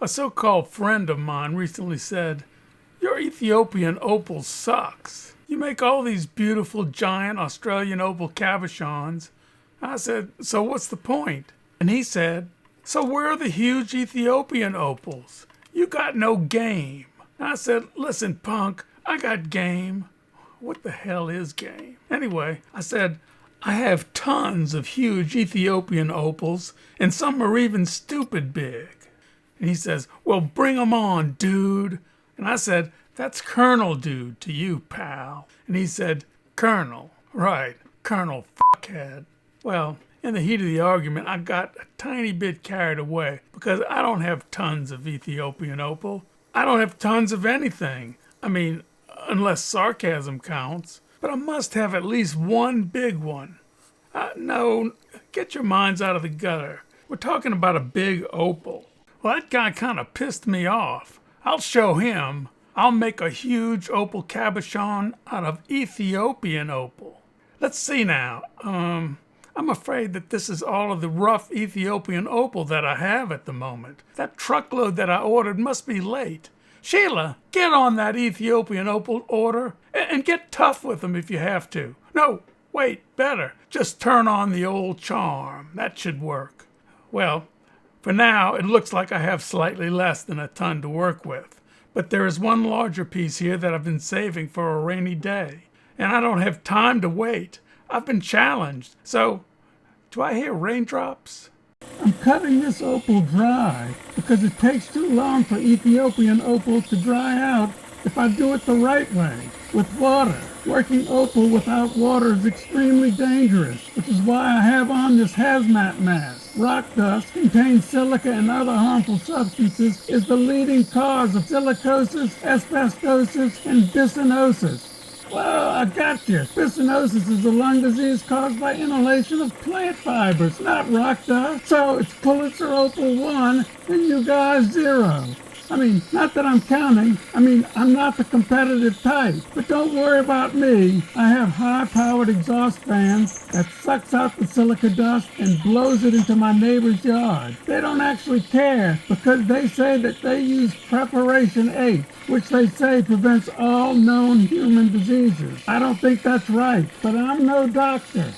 A so-called friend of mine recently said, "Your Ethiopian opal sucks. You make all these beautiful giant Australian opal cabochons." I said, "So what's the point?" And he said, "So where are the huge Ethiopian opals? You got no game." I said, "Listen, punk, I got game." What the hell is game? Anyway, I said, "I have tons of huge Ethiopian opals, and some are even stupid big." And he says, "Well, bring 'em on, dude." And I said, "That's Colonel dude to you, pal." And he said, "Colonel, right, Colonel fuckhead." Well, in the heat of the argument, I got a tiny bit carried away because I don't have tons of Ethiopian opal. I don't have tons of anything. I mean, unless sarcasm counts. But I must have at least one big one. No, get your minds out of the gutter. We're talking about a big opal. Well, that guy kind of pissed me off. I'll show him. I'll make a huge opal cabochon out of Ethiopian opal. Let's see now. I'm afraid that this is all of the rough Ethiopian opal that I have at the moment. That truckload that I ordered must be late. Sheila, get on that Ethiopian opal order and get tough with them if you have to. No, wait, better. Just turn on the old charm. That should work. Well, for now, it looks like I have slightly less than a ton to work with. But there is one larger piece here that I've been saving for a rainy day. And I don't have time to wait. I've been challenged. So, do I hear raindrops? I'm cutting this opal dry because it takes too long for Ethiopian opal to dry out if I do it the right way, with water. Working opal without water is extremely dangerous, which is why I have on this hazmat mask. Rock dust contains silica and other harmful substances, is the leading cause of silicosis, asbestosis, and byssinosis. Well, I got you. Byssinosis is a lung disease caused by inhalation of plant fibers, not rock dust. So it's Pulitzer Opal 1 and you guys 0. I mean, not that I'm counting. I mean, I'm not the competitive type. But don't worry about me. I have high-powered exhaust fans that sucks out the silica dust and blows it into my neighbor's yard. They don't actually care because they say that they use Preparation H, which they say prevents all known human diseases. I don't think that's right, but I'm no doctor.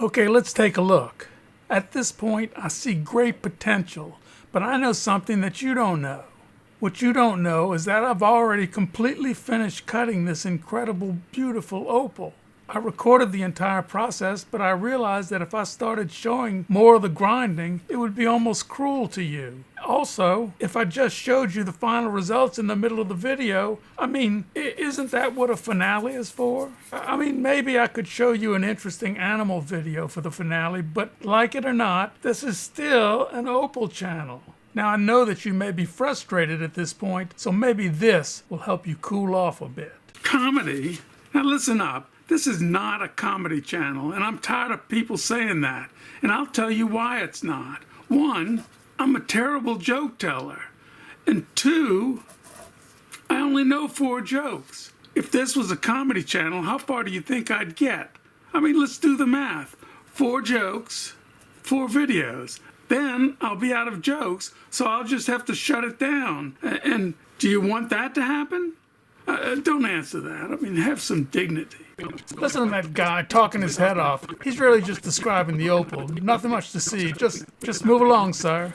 Okay, let's take a look. At this point, I see great potential, but I know something that you don't know. What you don't know is that I've already completely finished cutting this incredible, beautiful opal. I recorded the entire process, but I realized that if I started showing more of the grinding, it would be almost cruel to you. Also, if I just showed you the final results in the middle of the video, I mean, isn't that what a finale is for? I mean, maybe I could show you an interesting animal video for the finale, but like it or not, this is still an opal channel. Now, I know that you may be frustrated at this point, so maybe this will help you cool off a bit. Comedy? Now listen up. This is not a comedy channel, and I'm tired of people saying that. And I'll tell you why it's not. One, I'm a terrible joke teller. And 2, I only know 4 jokes. If this was a comedy channel, how far do you think I'd get? I mean, let's do the math. 4 jokes, 4 videos. Then I'll be out of jokes, so I'll just have to shut it down. And do you want that to happen? Don't answer that. I mean, have some dignity. Listen to that guy talking his head off. He's really just describing the Opal. Nothing much to see. Just move along, sir.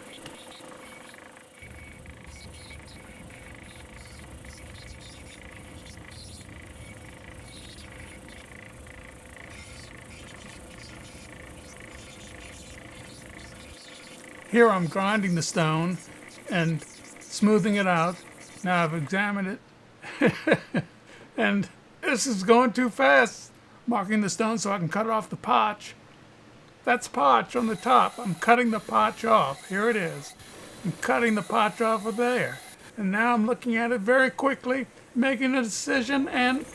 Here I'm grinding the stone and smoothing it out. Now I've examined it. And this is going too fast. Marking the stone so I can cut off the potch. That's potch on the top. I'm cutting the potch off. Here it is. I'm cutting the potch off of there. And now I'm looking at it very quickly, making a decision, and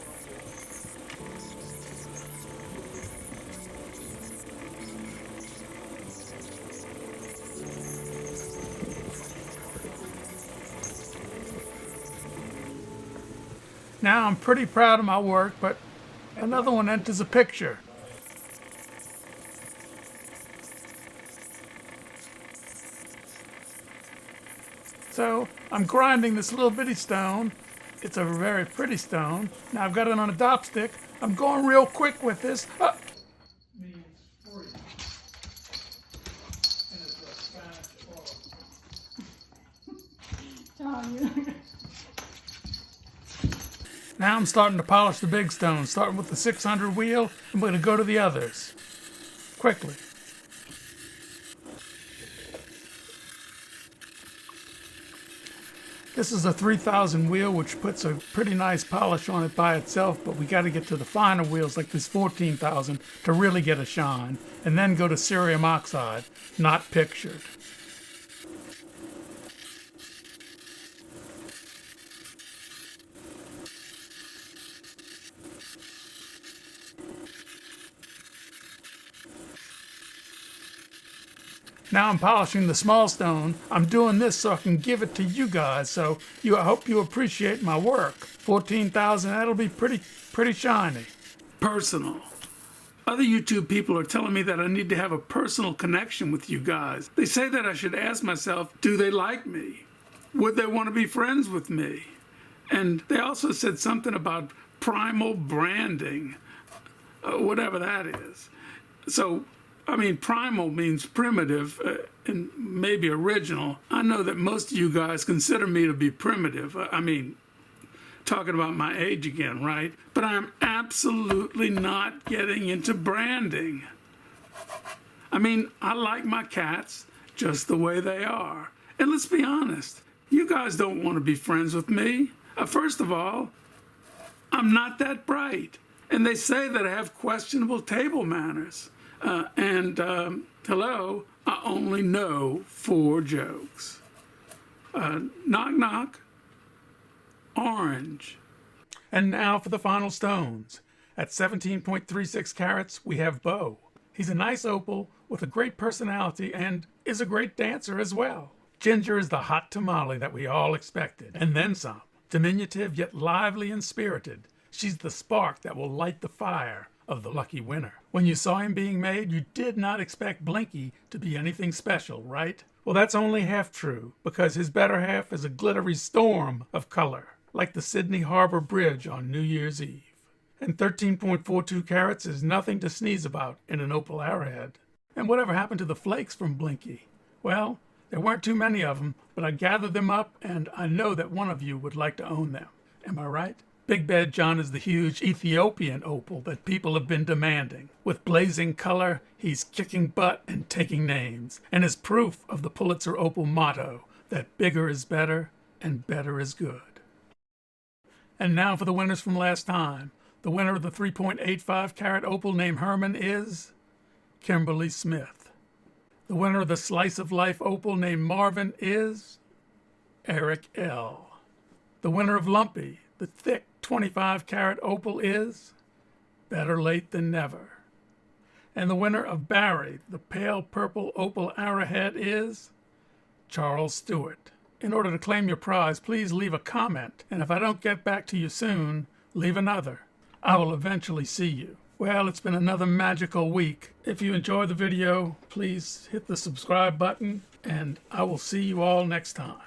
now I'm pretty proud of my work, but another one enters the picture. So I'm grinding this little bitty stone. It's a very pretty stone. Now I've got it on a dopstick. I'm going real quick with this. Now I'm starting to polish the big stone, starting with the 600 wheel. I'm going to go to the others quickly. This is a 3000 wheel, which puts a pretty nice polish on it by itself, but we got to get to the finer wheels like this 14,000 to really get a shine, and then go to cerium oxide, not pictured. Now I'm polishing the small stone. I'm doing this so I can give it to you guys. So I hope you appreciate my work. 14,000, that'll be pretty shiny. Personal. Other YouTube people are telling me that I need to have a personal connection with you guys. They say that I should ask myself, do they like me? Would they want to be friends with me? And they also said something about primal branding, whatever that is. So, I mean, primal means primitive and maybe original. I know that most of you guys consider me to be primitive. I mean, talking about my age again, right? But I'm absolutely not getting into branding. I mean, I like my cats just the way they are. And let's be honest, you guys don't want to be friends with me. First of all, I'm not that bright. And they say that I have questionable table manners. Hello, I only know 4 jokes. Knock, knock. Orange. And now for the final stones. At 17.36 carats, we have Bo. He's a nice opal with a great personality and is a great dancer as well. Ginger is the hot tamale that we all expected, and then some. Diminutive yet lively and spirited. She's the spark that will light the fire of the lucky winner. When you saw him being made, you did not expect Blinky to be anything special, right? Well, that's only half true, because his better half is a glittery storm of color, like the Sydney Harbor Bridge on New Year's Eve. And 13.42 carats is nothing to sneeze about in an opal arrowhead. And whatever happened to the flakes from Blinky? Well, there weren't too many of them, but I gathered them up, and I know that one of you would like to own them. Am I right? Big Bad John is the huge Ethiopian opal that people have been demanding. With blazing color, he's kicking butt and taking names, and is proof of the Pulitzer Opal motto that bigger is better and better is good. And now for the winners from last time. The winner of the 3.85 carat opal named Herman is Kimberly Smith. The winner of the slice of life opal named Marvin is Eric L. The winner of Lumpy, the thick 25 carat opal, is Better Late Than Never. And the winner of Barry, the pale purple opal arrowhead, is Charles Stewart. In order to claim your prize, please leave a comment, and if I don't get back to you soon, leave another. I will eventually see you. Well, it's been another magical week. If you enjoyed the video, please hit the subscribe button, and I will see you all next time.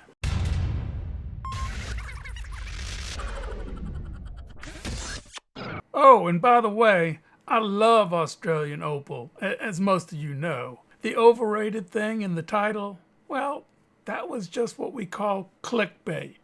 Oh, and by the way, I love Australian opal, as most of you know. The overrated thing in the title, well, that was just what we call clickbait.